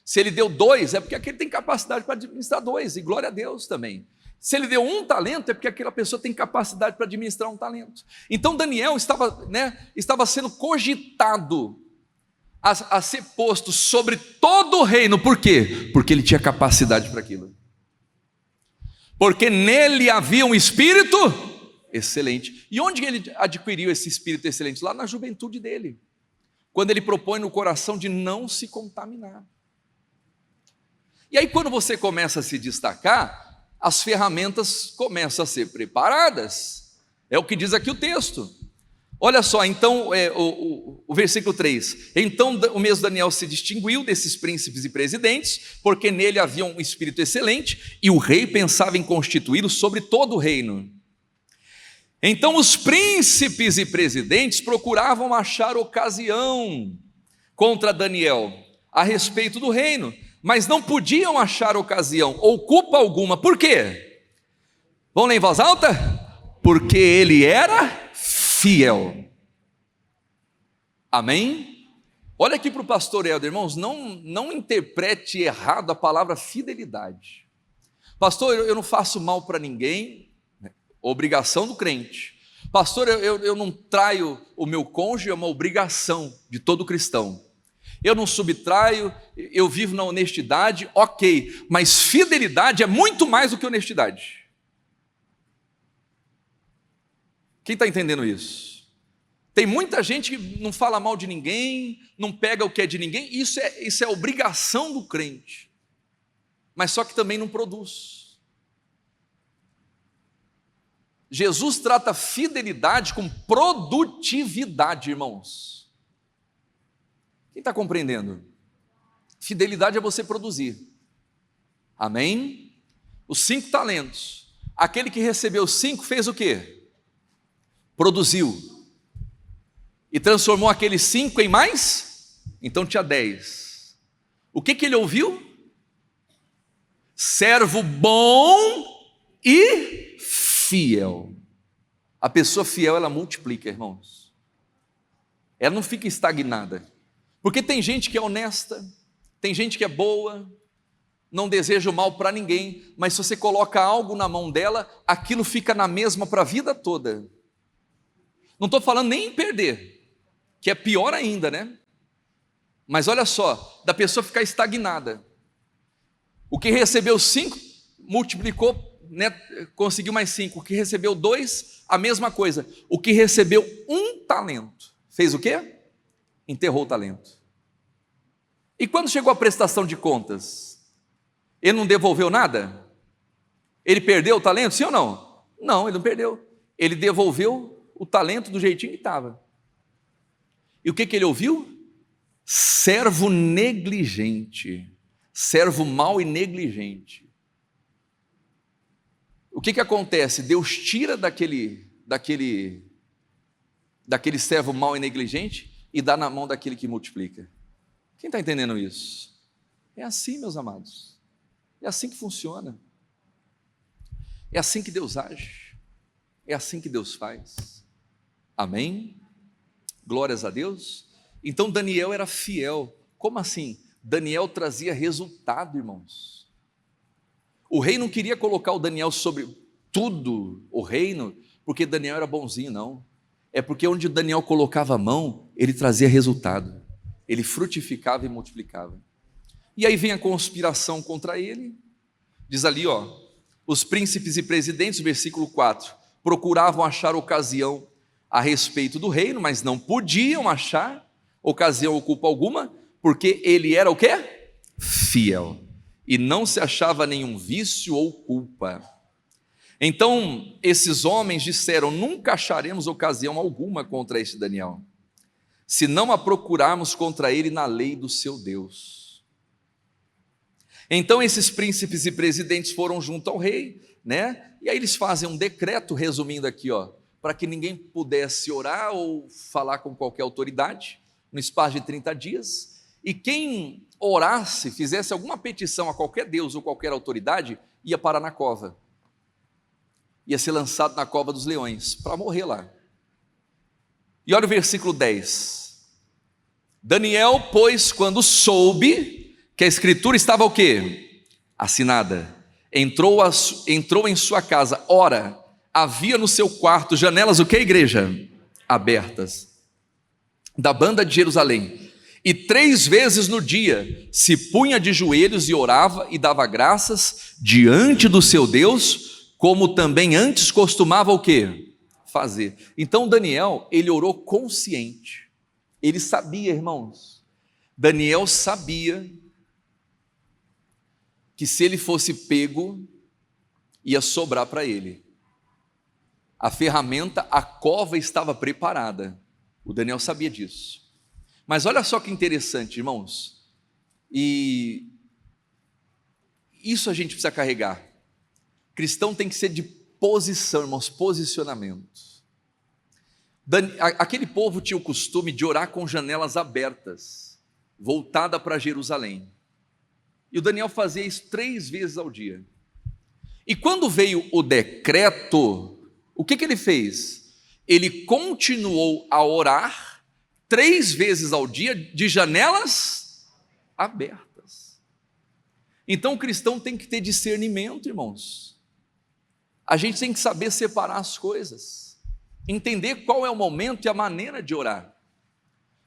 Se ele deu 2, é porque aquele tem capacidade para administrar 2, e glória a Deus também. Se ele deu 1 talento, é porque aquela pessoa tem capacidade para administrar 1 talento. Então Daniel estava sendo cogitado a ser posto sobre todo o reino. Por quê? Porque ele tinha capacidade para aquilo. Porque nele havia um espírito excelente. E onde ele adquiriu esse espírito excelente? Lá na juventude dele, quando ele propõe no coração de não se contaminar. E aí quando você começa a se destacar, as ferramentas começam a ser preparadas. É o que diz aqui o texto. Olha só, então, o versículo 3. Então o mesmo Daniel se distinguiu desses príncipes e presidentes, porque nele havia um espírito excelente, e o rei pensava em constituí-lo sobre todo o reino. Então os príncipes e presidentes procuravam achar ocasião contra Daniel a respeito do reino, mas não podiam achar ocasião ou culpa alguma. Por quê? Vamos ler em voz alta? Porque ele era fiel. Amém? Olha aqui para o pastor Helder, irmãos, não interprete errado a palavra fidelidade. Pastor, eu não faço mal para ninguém, obrigação do crente. Pastor, eu não traio o meu cônjuge, é uma obrigação de todo cristão. Eu não subtraio, eu vivo na honestidade, ok, mas fidelidade é muito mais do que honestidade. Quem está entendendo isso? Tem muita gente que não fala mal de ninguém, não pega o que é de ninguém, isso é obrigação do crente. mas só que também não produz. Jesus trata fidelidade com produtividade, irmãos. Quem está compreendendo? Fidelidade é você produzir. Amém? Os 5 talentos. Aquele que recebeu 5 fez o quê? Produziu. E transformou aqueles 5 em mais? Então tinha 10. O que ele ouviu? Servo bom e fiel. A pessoa fiel, ela multiplica, irmãos. Ela não fica estagnada. Porque tem gente que é honesta, tem gente que é boa, não deseja o mal para ninguém, mas se você coloca algo na mão dela, aquilo fica na mesma para a vida toda. Não estou falando nem em perder, que é pior ainda, né? Mas olha só, da pessoa ficar estagnada. O que recebeu 5, multiplicou, né, conseguiu mais 5. O que recebeu 2, a mesma coisa. O que recebeu 1 talento, fez o quê? Enterrou o talento. E quando chegou a prestação de contas, ele não devolveu nada? Ele perdeu o talento, sim ou não? Não, ele não perdeu. Ele devolveu o talento do jeitinho que estava. E o que ele ouviu? Servo negligente, servo mau e negligente. O que acontece? Deus tira daquele servo mau e negligente e dá na mão daquele que multiplica. Quem está entendendo isso? É assim, meus amados. É assim que funciona. É assim que Deus age. É assim que Deus faz. Amém? Glórias a Deus. Então Daniel era fiel. Como assim? Daniel trazia resultado, irmãos. O rei não queria colocar o Daniel sobre tudo, o reino, porque Daniel era bonzinho, não. É porque onde Daniel colocava a mão, ele trazia resultado. Ele frutificava e multiplicava. E aí vem a conspiração contra ele. Diz ali, os príncipes e presidentes, versículo 4, procuravam achar ocasião a respeito do reino, mas não podiam achar ocasião ou culpa alguma, porque ele era o quê? Fiel. E não se achava nenhum vício ou culpa. Então, esses homens disseram: nunca acharemos ocasião alguma contra este Daniel, se não a procurarmos contra ele na lei do seu Deus. Então esses príncipes e presidentes foram junto ao rei, né? E aí eles fazem um decreto, resumindo aqui, para que ninguém pudesse orar ou falar com qualquer autoridade, no espaço de 30 dias, e quem orasse, fizesse alguma petição a qualquer Deus ou qualquer autoridade, ia parar na cova, ia ser lançado na cova dos leões, para morrer lá. E olha o versículo 10. Daniel, pois, quando soube que a escritura estava o quê? Assinada, entrou em sua casa. Ora, havia no seu quarto janelas, o que, igreja? Abertas, da banda de Jerusalém. E 3 vezes no dia se punha de joelhos e orava e dava graças diante do seu Deus, como também antes costumava o quê? Fazer. Então Daniel, ele orou consciente. Ele sabia, irmãos, Daniel sabia que se ele fosse pego, ia sobrar para ele. A ferramenta, a cova estava preparada. O Daniel sabia disso. Mas olha só que interessante, irmãos. E isso a gente precisa carregar. Cristão tem que ser de posição, irmãos, posicionamento. Aquele povo tinha o costume de orar com janelas abertas, voltada para Jerusalém. E o Daniel fazia isso 3 vezes ao dia. E quando veio o decreto, o que ele fez? Ele continuou a orar 3 vezes ao dia de janelas abertas. Então o cristão tem que ter discernimento, irmãos. A gente tem que saber separar as coisas, entender qual é o momento e a maneira de orar.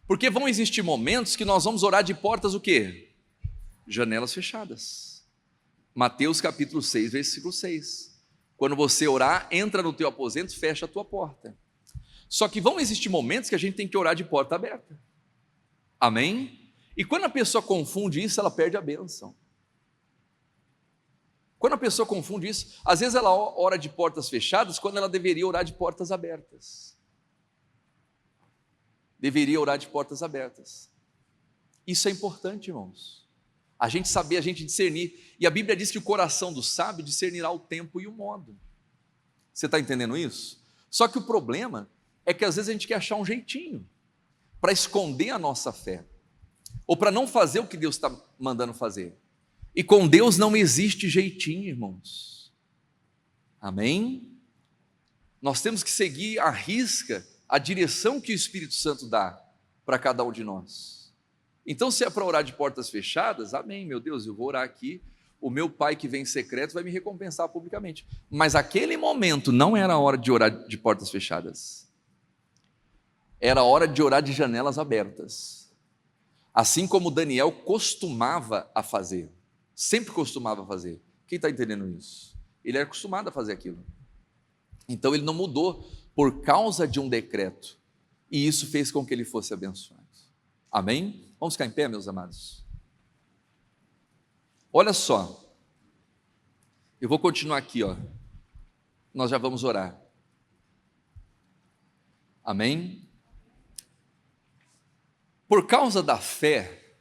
Porque vão existir momentos que nós vamos orar de portas o quê? Janelas fechadas. Mateus capítulo 6, versículo 6. Quando você orar, entra no teu aposento, fecha a tua porta. Só que vão existir momentos que a gente tem que orar de porta aberta. Amém? E quando a pessoa confunde isso, ela perde a bênção. Quando a pessoa confunde isso, às vezes ela ora de portas fechadas, quando ela deveria orar de portas abertas. Deveria orar de portas abertas. Isso é importante, irmãos. A gente saber, a gente discernir. E a Bíblia diz que o coração do sábio discernirá o tempo e o modo. Você está entendendo isso? Só que o problema é que às vezes a gente quer achar um jeitinho para esconder a nossa fé, ou para não fazer o que Deus está mandando fazer. E com Deus não existe jeitinho, irmãos. Amém? Nós temos que seguir à risca a direção que o Espírito Santo dá para cada um de nós. Então, se é para orar de portas fechadas, amém, meu Deus, eu vou orar aqui, o meu Pai que vem em secreto vai me recompensar publicamente. Mas aquele momento não era a hora de orar de portas fechadas. Era a hora de orar de janelas abertas. Assim como Daniel costumava a fazer. Sempre costumava fazer. Quem está entendendo isso? Ele era acostumado a fazer aquilo. Então ele não mudou por causa de um decreto. E isso fez com que ele fosse abençoado. Amém? Vamos ficar em pé, meus amados? Olha só. Eu vou continuar aqui, ó. Nós já vamos orar. Amém? Por causa da fé,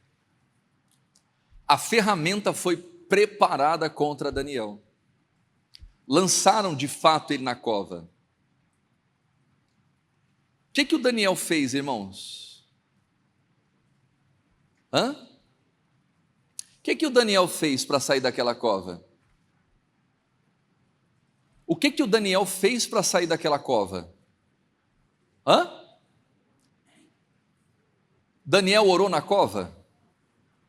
a ferramenta foi preparada contra Daniel. Lançaram de fato ele na cova. O que o Daniel fez, irmãos? O que o Daniel fez para sair daquela cova? O que o Daniel fez para sair daquela cova? Daniel orou na cova?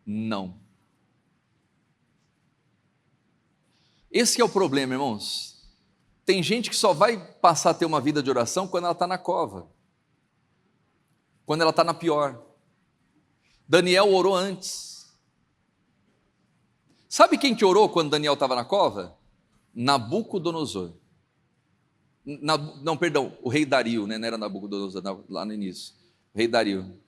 Não. Esse é o problema, irmãos. Tem gente que só vai passar a ter uma vida de oração quando ela está na cova, quando ela está na pior. Daniel orou antes. Sabe quem que orou quando Daniel estava na cova? Nabucodonosor. Não, perdão, o rei Dario, né? Não era Nabucodonosor, lá no início. O rei Dario.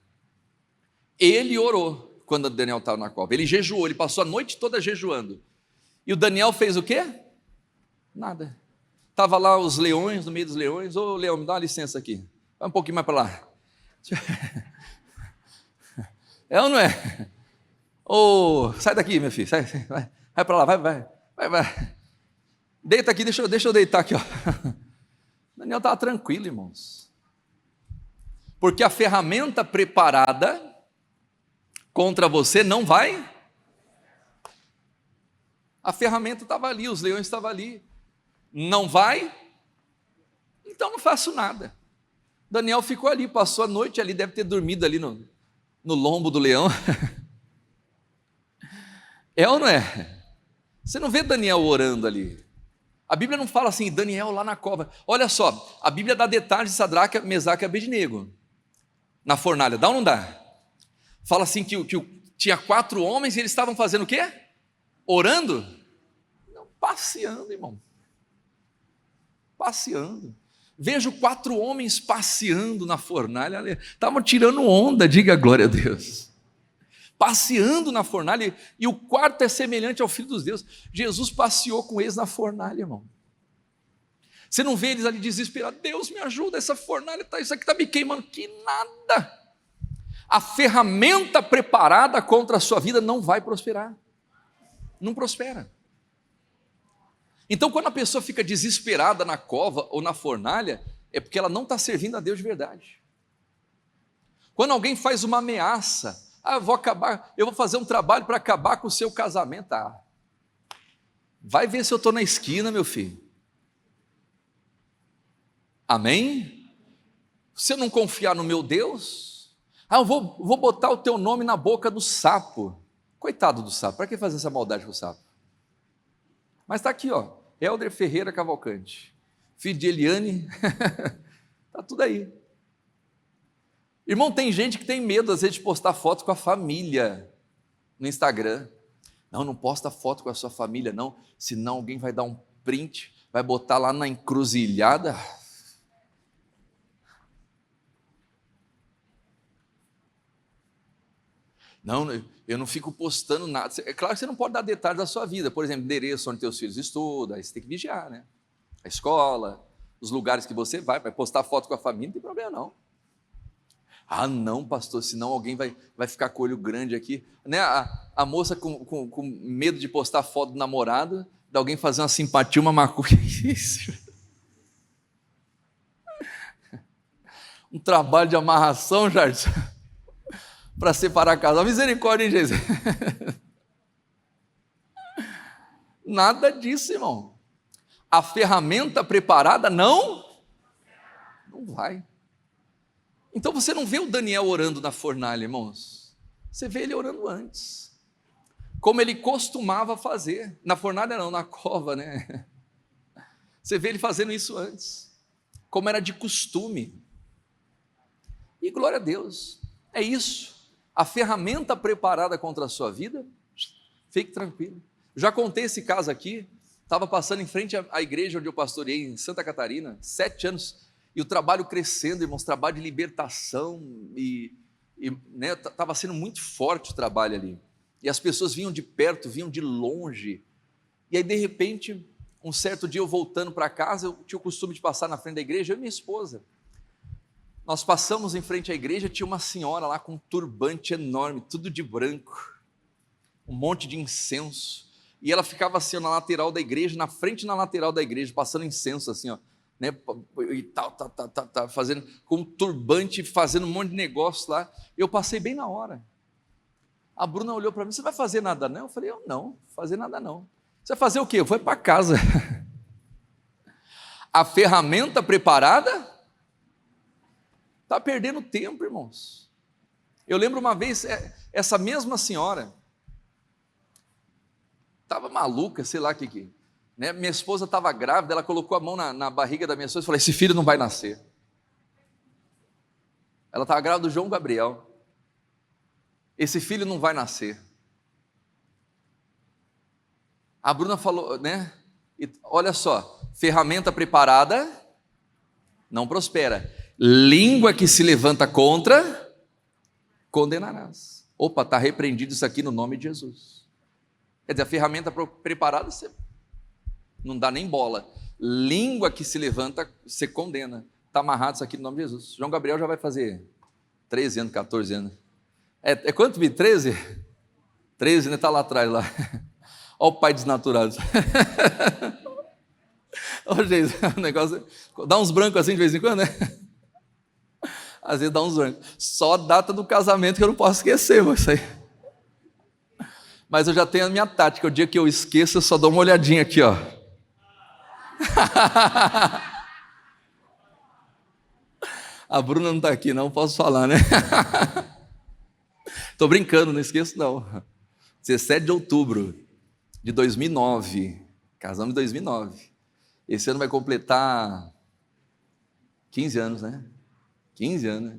Ele orou quando Daniel estava na cova. Ele jejuou, ele passou a noite toda jejuando. E o Daniel fez o quê? Nada. Estava lá os leões, no meio dos leões. Ô leão, me dá uma licença aqui. Vai um pouquinho mais para lá. É ou não é? Ô, sai daqui, meu filho. Sai, vai para lá, vai. Deita aqui, deixa eu deitar aqui, ó. Daniel estava tranquilo, irmãos. Porque a ferramenta preparada contra você não vai. A ferramenta estava ali, os leões estavam ali. Não vai? Então não faço nada. Daniel ficou ali, passou a noite ali, deve ter dormido ali no lombo do leão. É ou não é? Você não vê Daniel orando ali. A Bíblia não fala assim, Daniel lá na cova. Olha só, a Bíblia dá detalhes de Sadraque, Mesaque e Abednego na fornalha, dá ou não dá? Fala assim que tinha 4 homens e eles estavam fazendo o quê? Orando? Não, passeando, irmão. Passeando. Vejo 4 homens passeando na fornalha, estavam tirando onda, diga glória a Deus. Passeando na fornalha, e o quarto é semelhante ao Filho dos Deuses. Jesus passeou com eles na fornalha, irmão. Você não vê eles ali desesperados, Deus me ajuda, essa fornalha, isso aqui está me queimando, que nada. A ferramenta preparada contra a sua vida não vai prosperar. Não prospera. Então, quando a pessoa fica desesperada na cova ou na fornalha, é porque ela não está servindo a Deus de verdade. Quando alguém faz uma ameaça, eu vou fazer um trabalho para acabar com o seu casamento. Vai ver se eu estou na esquina, meu filho. Amém? Se eu não confiar no meu Deus, eu vou botar o teu nome na boca do sapo. Coitado do sapo, para que fazer essa maldade com o sapo? Mas está aqui, ó, Helder Ferreira Cavalcante, filho de Eliane, está tudo aí. Irmão, tem gente que tem medo, às vezes, de postar foto com a família no Instagram. Não posta foto com a sua família, não, senão alguém vai dar um print, vai botar lá na encruzilhada. Não, eu não fico postando nada. É claro que você não pode dar detalhes da sua vida. Por exemplo, endereço onde teus filhos estudam, aí você tem que vigiar, né? A escola, os lugares que você vai postar foto com a família, não tem problema não. Ah, não, pastor, senão alguém vai ficar com o olho grande aqui. Né? A moça com medo de postar foto do namorado, de alguém fazer uma simpatia, uma macumba. Que isso? Um trabalho de amarração, Jardim, para separar casal. Misericórdia, hein, Jesus? Nada disso, irmão. A ferramenta preparada não vai. Então você não vê o Daniel orando na fornalha, irmãos. Você vê ele orando antes. Como ele costumava fazer. Na fornalha não, na cova, né? Você vê ele fazendo isso antes. Como era de costume. E glória a Deus. É isso. A ferramenta preparada contra a sua vida, fique tranquilo. Já contei esse caso aqui. Estava passando em frente à igreja onde eu pastoreei, em Santa Catarina, 7 anos, e o trabalho crescendo, irmãos, trabalho de libertação, né, estava sendo muito forte o trabalho ali, e as pessoas vinham de perto, vinham de longe, e aí de repente, um certo dia eu voltando para casa, eu tinha o costume de passar na frente da igreja, eu e minha esposa, nós passamos em frente à igreja, tinha uma senhora lá com um turbante enorme, tudo de branco, um monte de incenso, e ela ficava assim na lateral da igreja, na frente e na lateral da igreja, passando incenso assim, ó, né, e tal, fazendo, com um turbante, fazendo um monte de negócio lá. Eu passei bem na hora. A Bruna olhou para mim: você vai fazer nada não? Eu falei: eu não, fazer nada não. Você vai fazer o quê? Eu fui para casa. A ferramenta preparada está perdendo tempo, irmãos. Eu lembro uma vez, essa mesma senhora estava maluca, sei lá o que, né? Minha esposa estava grávida, ela colocou a mão na barriga da minha esposa e falou: esse filho não vai nascer. Ela estava grávida do João Gabriel. Esse filho não vai nascer. A Bruna falou, né? E olha só, ferramenta preparada não prospera. Língua que se levanta contra, condenarás. Opa, está repreendido isso aqui no nome de Jesus. Quer dizer, a ferramenta preparada, você não dá nem bola. Língua que se levanta, você condena. Está amarrado isso aqui no nome de Jesus. João Gabriel já vai fazer 13 anos, 14 anos. É quanto, Vi? 13? 13, né? Está lá atrás, lá. Olha o pai desnaturado. Ô, Jesus, o negócio dá uns brancos assim de vez em quando, né? Às vezes dá uns brancos. Só a data do casamento que eu não posso esquecer, mas isso aí. Mas eu já tenho a minha tática, o dia que eu esqueço, eu só dou uma olhadinha aqui, ó. A Bruna não está aqui, não posso falar, né? Estou brincando, não esqueço não. 17 de outubro de 2009, casamos em 2009. Esse ano vai completar 15 anos, né? 15 anos, né?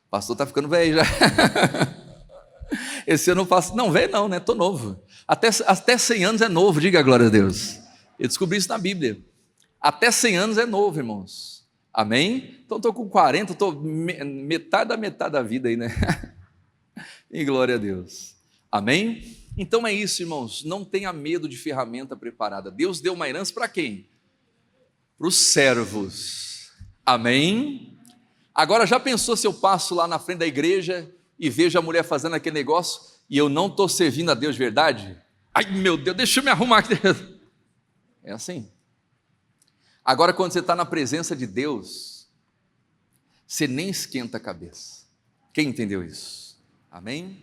O pastor está ficando velho já. Esse ano eu faço, não, velho não, né? Estou novo. Até 100 anos é novo, diga a glória a Deus. Eu descobri isso na Bíblia. Até 100 anos é novo, irmãos. Amém? Então estou com 40, estou metade da vida aí, né? E glória a Deus. Amém? Então é isso, irmãos. Não tenha medo de ferramenta preparada. Deus deu uma herança para quem? Para os servos. Amém? Agora já pensou se eu passo lá na frente da igreja e vejo a mulher fazendo aquele negócio e eu não estou servindo a Deus de verdade? Ai meu Deus, deixa eu me arrumar aqui. É assim. Agora quando você está na presença de Deus, você nem esquenta a cabeça. Quem entendeu isso? Amém?